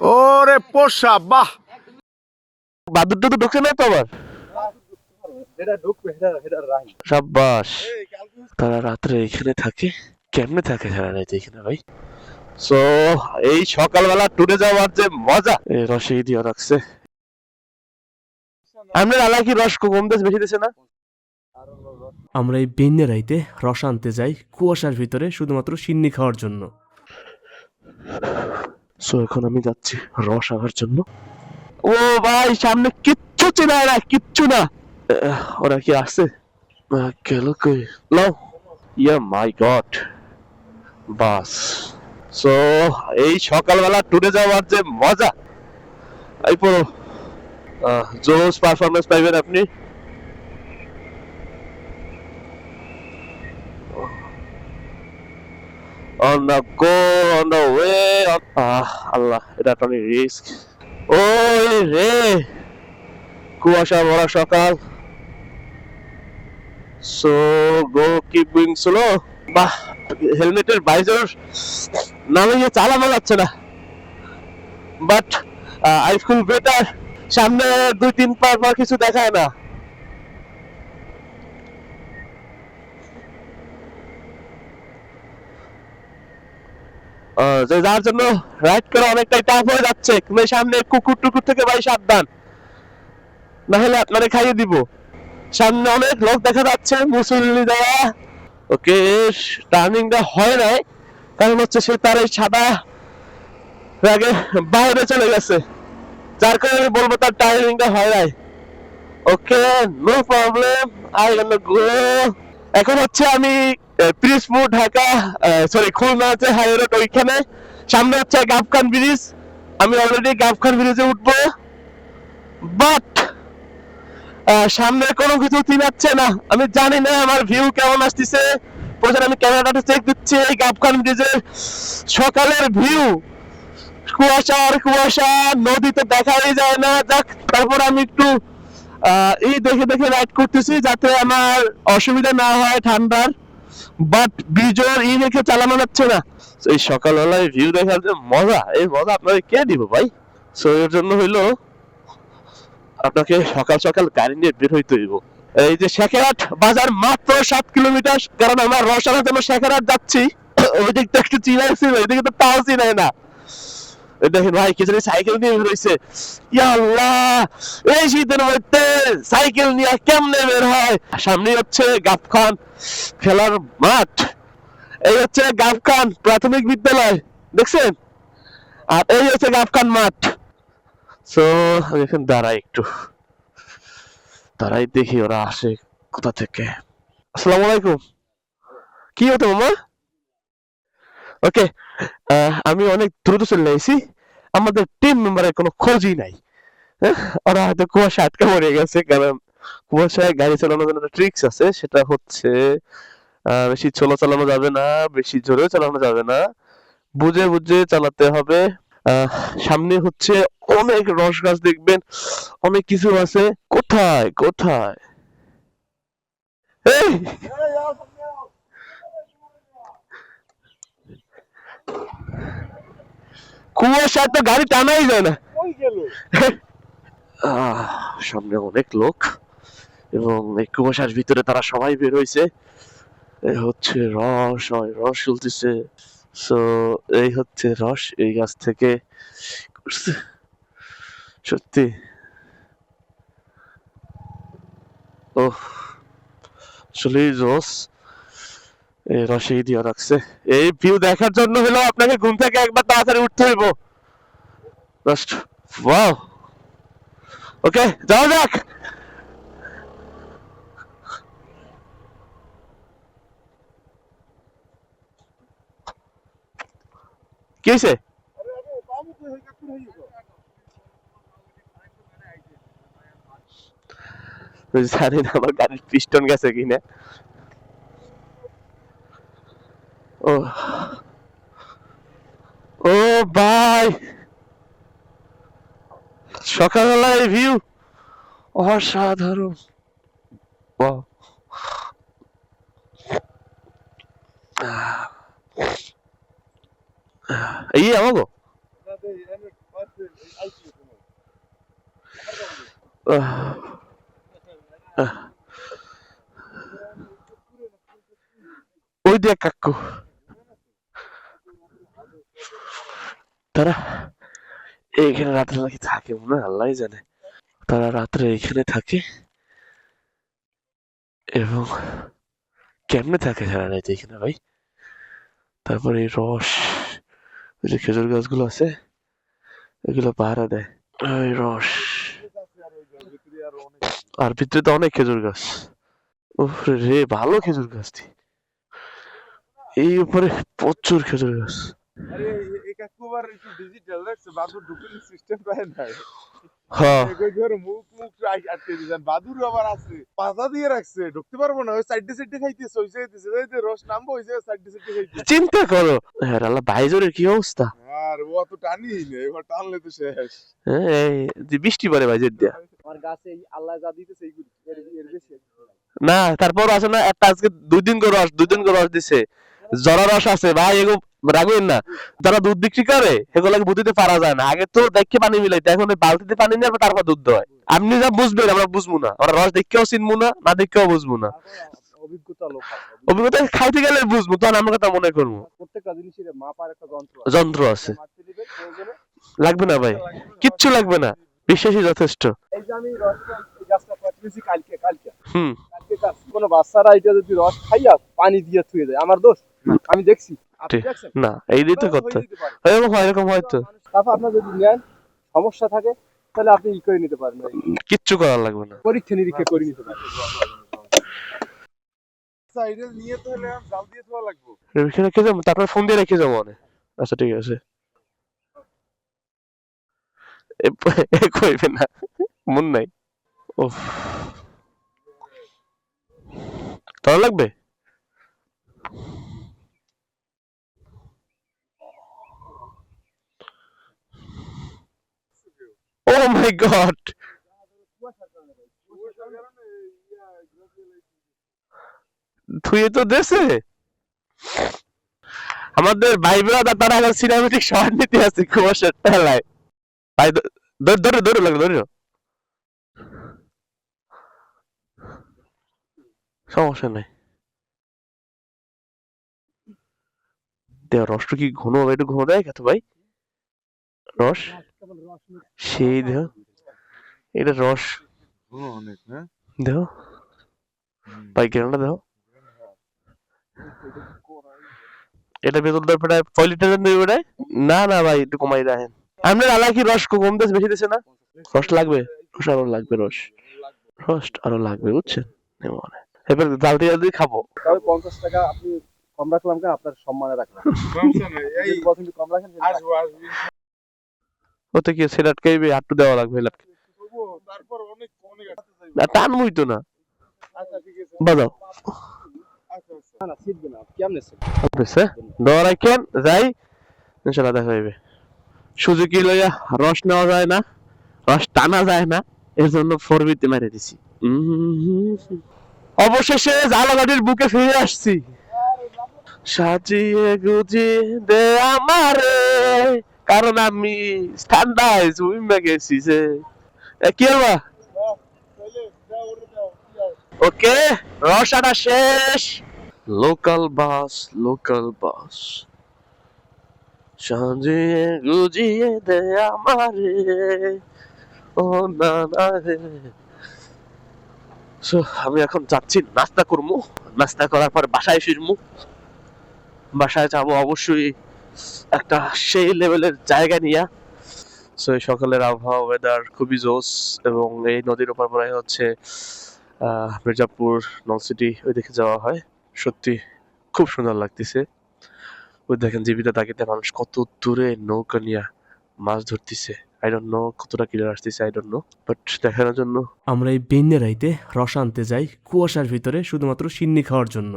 ওরে পোষা বাহ। বাদুরটা তো ঢুকছে না তো আবার। সাব্বাস। তারা রাত্রে এখানে থাকে, কেমনে থাকে সারা রাত এখানে ভাই? সো এই সকালবেলা টুরে যাওয়ার যে মজা, এই রসে দিয়ে রাখছে। আমরা আলা কি রস কম দেশ বেশি দিছে না? আমরা এই বেন্যা রাইতে রস আনতে যাই কুয়াশার ভিতরে শুধুমাত্র সিন্নি খাওয়ার জন্য। সো এখন আমি যাচ্ছি রস আনার জন্য। ও ভাই সামনে কিচ্ছু চেনা না, কিচ্ছু না। ওরা কি আসছে? গেল কই? লাও ইয়া মাই গড। বাস। সো এই সকালবেলা টুরে যাওয়ার যে মজা, এই পুরো জোস পারফরমেন্স পাইবেন আপনি। On the go, on the way. আল্লাহ, এটা তো অনেক রিস্ক। ওই রে, কুয়াশা ভরা সকাল। সো গো কিপ গোয়িং স্লো। বাহ, হেলমেটের ভাইজার নামে চালানো যাচ্ছে না, বাট আই ফিল বেটার। সামনে 2-3 পর কিছু দেখায় না। যার জন্য রাইড করা অনেকটাই টাফ হয়ে যাচ্ছে। সামনে কুকুর টুকুর থেকে ভাই সাবধান, না হলে আপনারে খাইয়ে দিব। সামনে অনেক লোক দেখা যাচ্ছে, মুসল্লি যারা। ওকে, টার্নিংটা হয় নাই, কারণ হচ্ছে সে তার এই সাদা আগে বাইরে চলে গেছে, যার কারণে বলবো তার টার্নিংটা হয় নাই। ওকে, নো প্রবলেম, আই গোনা গো। এখন হচ্ছে আমি পিরিজপুর ঢাকা, সরি খুলনা আছে হাইওয়ে রোড, ওইখানে সামনে হচ্ছে গাবখান ব্রিজ। আমি অলরেডি গাবখান ব্রিজে উঠবো, বাট সামনে কোনো কিছু চিনাচ্ছে না। আমি জানি না আমার ভিউ কেমন আসতেছে। প্রথমে আমি ক্যামেরাটা চেক দিচ্ছি। এই গাবখান ব্রিজের সকালের ভিউ, কুয়াশা আর কুয়াশা, নদী তো দেখাই যায় না। যাক, তারপর আমি একটু এই দেখে দেখে রাইড করতেছি যাতে আমার অসুবিধা না হয় ঠান্ডার, বাট ব্রিজের দেখে চালানো যাচ্ছে না। এই সকালবেলায় ভিউ দেখার যে মজা, এই মজা আপনাকে কে দিব ভাই? সো এর জন্য হইলো আপনাকে সকাল সকাল গাড়ি নিয়ে বের হইতে হইব। এই যে শেখেরহাট বাজার মাত্র 7 কিলোমিটার, কারণ আমরা রস আনার জন্য শেখেরহাট যাচ্ছি। ওই দিকটা একটু চিনাইছি, ওই দিকে তো তাও চিনাই না। দেখেন ভাই, কি জানি সাইকেল নিয়ে বের হইছে। ইয়া আল্লাহ, এই শীতের মধ্যে সাইকেল নিয়ে কেমনে বের হয়? সামনে হচ্ছে গাবখান খেলার মাঠ। এই হচ্ছে গাবখান প্রাথমিক বিদ্যালয়, দেখছেন? আর এই হচ্ছে গাবখান মাঠ। সো আমি এখন দাঁড়াই, একটু দাঁড়াই, দেখি ওরা আসে কোথা থেকে। আসসালামু আলাইকুম। কি হতো মামা? ওকে, আমি অনেক দ্রুত চলে এসেছি। আমাদের টিম মেম্বারের কোনো খোঁজই নাই। ওরা হয়তো কুয়াশা আটকে পড়ে গেছে, কারণ কুয়াশায় গাড়ি চালানোর জন্য একটা ট্রিক্স আছে, সেটা হচ্ছে বেশি স্লো চালানো যাবে না, বেশি জোরেও চালানো যাবে না, বুঝে বুঝে চালাতে হবে। সামনে হচ্ছে অনেক রস গাছ দেখবেন, অনেক কিছু আছে। কোথায় কোথায় এই কুয়াশা তো গাড়ি টানাই যায় না। সামনে অনেক লোক, এবং এই কুয়াশার ভিতরে তারা সবাই বের হয়েছে। এই হচ্ছে রস, রস চলতেছে। সো এই হচ্ছে রস, এই গাছ থেকে সত্যি। ও আসলে রস, এই রসে দিয়ে রাখছে। এই ভিউ দেখার জন্য হলো আপনাকে ঘুম থেকে একবার তাড়াতাড়ি উঠতে হইব। Just wow. ওকে, যাও যাক। কি হয়েছে? জানি না আমার গাড়ির পিস্টন গেছে কিনা। ও ও ভাই, সকালবেলায় ভিউ অসাধারণ। Wow. এই আমাগো ওই দিয়ে কাকু তারা এইখানে রাত্রে নাকি থাকে মনে হয়, আল্লাহ জানে। তারা রাত্রে এখানে থাকে এবং কেমনে থাকে সারা রাত এখানে ভাই। তারপরে এই রস, ওই যে খেজুর গাছগুলো আছে এগুলো পাহারা দেয়, ওই রস। আর ভিতরে তো অনেক খেজুর গাছ, উপরে রে ভালো খেজুর গাছটি, এই উপরে প্রচুর খেজুর গাছ। হ্যাঁ বাদুর আবার আছে, পাতা দিয়ে রাখছে, ঢুকতে পারবো না, ওই সাইডে সাইডে খাইতেছে, ওই সাইডে দিছে রস নামবো, ওই সাইডে সাইডে খাইতেছে। চিন্তা করো, হ্যাঁ আল্লাহ ভাইজোরের কি অবস্থা। আর ও অত টানি নেই, এবার টানলে তো শেষ। হ্যাঁ এই যে বৃষ্টি পড়ে ভাইজোর দিয়া আমার গাছে আল্লাহ যা দিতেছে এইগুলো এর বেশি না, তারপর আছে না একটা আজকে 2 দিন করে রস দিছে, জরা রস আছে ভাই, এগো রাখবেন না। যারা দুধ বিক্রি করে এগুলোকে বুঝতে পারা যায় না, আগে তো দেখে পানি মিলাইতে, এখন ওই বালতিতে পানি নিয়ে তারপর দুধ দেয়। আপনি যা বুঝবেন আমরা বুঝবো না, আমরা রস দেখেও চিনবো না, না দেখেও বুঝবো না। অভিজ্ঞতা খাইতে গেলে বুঝবো, তখন আমরা কথা মনে করবো। প্রত্যেকটা জিনিসের মাপার একটা যন্ত্র আছে, লাগবে না ভাই, কিচ্ছু লাগবে না, বিশ্বাসই যথেষ্ট। এই যে আমি রসটা এই গাছটা পাঠিয়েছি কালকে কালকে কাটছি, কোনো বাচ্চারা এটা যদি রস খাইয়া পানি দিয়ে থুয়ে দেয়, আমার দোষ? আমি দেখছি, আপনি দেখছেন না, এই দিয়ে তো করতে এরকম হয়তো। তারপর আপনার যদি নেন সমস্যা থাকে তাহলে আপনি ই করে নিতে পারেন, কিচ্ছু করার লাগবে না, পরীক্ষা নিরীক্ষা করে নিতে পারেন। এটা নিয়ে তো হলে জাল দিয়ে থোয়া লাগবে, রেখে রেখে যাবো, তারপর ফোন দিয়ে রেখে যাবো অনেক। আচ্ছা ঠিক আছে, কইবে না, মন নাই। ও তোর লাগবে? ও মাই গড, ধুয়ে তো দেছে। আমাদের ভাই ব্রাদার তারা এখন সিনেমেটিক শট নিতে আছে কুয়াশার ঠেলায়। ভাই ধরে ধরে লাগে, ধরে সমস্যা নাই। দেখ রসটা কি ঘন হবে, একটু ঘন দেয় কত ভাই রস, সেই দেহ এটা রস অনেক না দেহ ভাই, কেনটা দেহ এটা ভেতর দেয় প্রায় 5 লিটার দেবে প্রায়। না না ভাই একটু কমাই রাখেন, আপনার আলা কি রস কম দেশ বেশি দিছে না? রস লাগবে, রস আরো লাগবে, রস আরো লাগবে বুঝছেন। এবার জাল দিয়ে যদি খাবো তবে 50 টাকা আপনি কম রাখলাম, কেন আপনার সম্মানে রাখলাম, এই কিন্তু কম রাখেন, আসবো আসবো ওতে কি সেলাট খাইবে, আটটু দেওয়া লাগবে, তারপর অনেক অনেক না টান হইতো না। আচ্ছা ঠিক আছে বাজাও না না সিটবে না, কেমনে সিট বুঝছে, দেওয়া রাখেন যাই, ইনশাআল্লাহ দেখা যাবে। সুজুকি লইয়া রস নেওয়া যায় না, রস টানা যায় না, এর জন্য 4B-তে মেরে দিছি। অবশেষে জালাগাড়ির বুকে ফিরে আসছি। সাজিয়ে গুজিয়ে দে আমারে, কারণ আমি ঠান্ডায় জুইমে গেছি যে। কি হবা ওকে, রস আনা শেষ। লোকাল বাস সাজিয়ে গুজিয়ে দে আমারে, ও না না রে। সো আমি এখন যাচ্ছি নাস্তা করবো, নাস্তা করার পর বাসায় ফিরবো। বাসায় যাবো অবশ্যই একটা সেই লেভেলের জায়গা নিয়ে। সো এই সকালের আবহাওয়া, ওয়েদার খুবই জোস, এবং এই নদীর ওপর প্রায় হচ্ছে মির্জাপুর নলসিটি ওই দিকে যাওয়া হয়, সত্যি খুব সুন্দর লাগতেছে। ওই দেখেন জীবিত তাকিতে মানুষ কত দূরে নৌকা নিয়ে মাছ ধরতেছে, আই ডোন্ট নো কতটা ক্লিয়ার আসতেছে, আই ডোন্ট নো, বাট দেখানোর জন্য। আমরা এই বেন্যা রাইতে রস আনতে যাই কুয়াশার ভিতরে শুধুমাত্র সিন্নি খাওয়ার জন্য।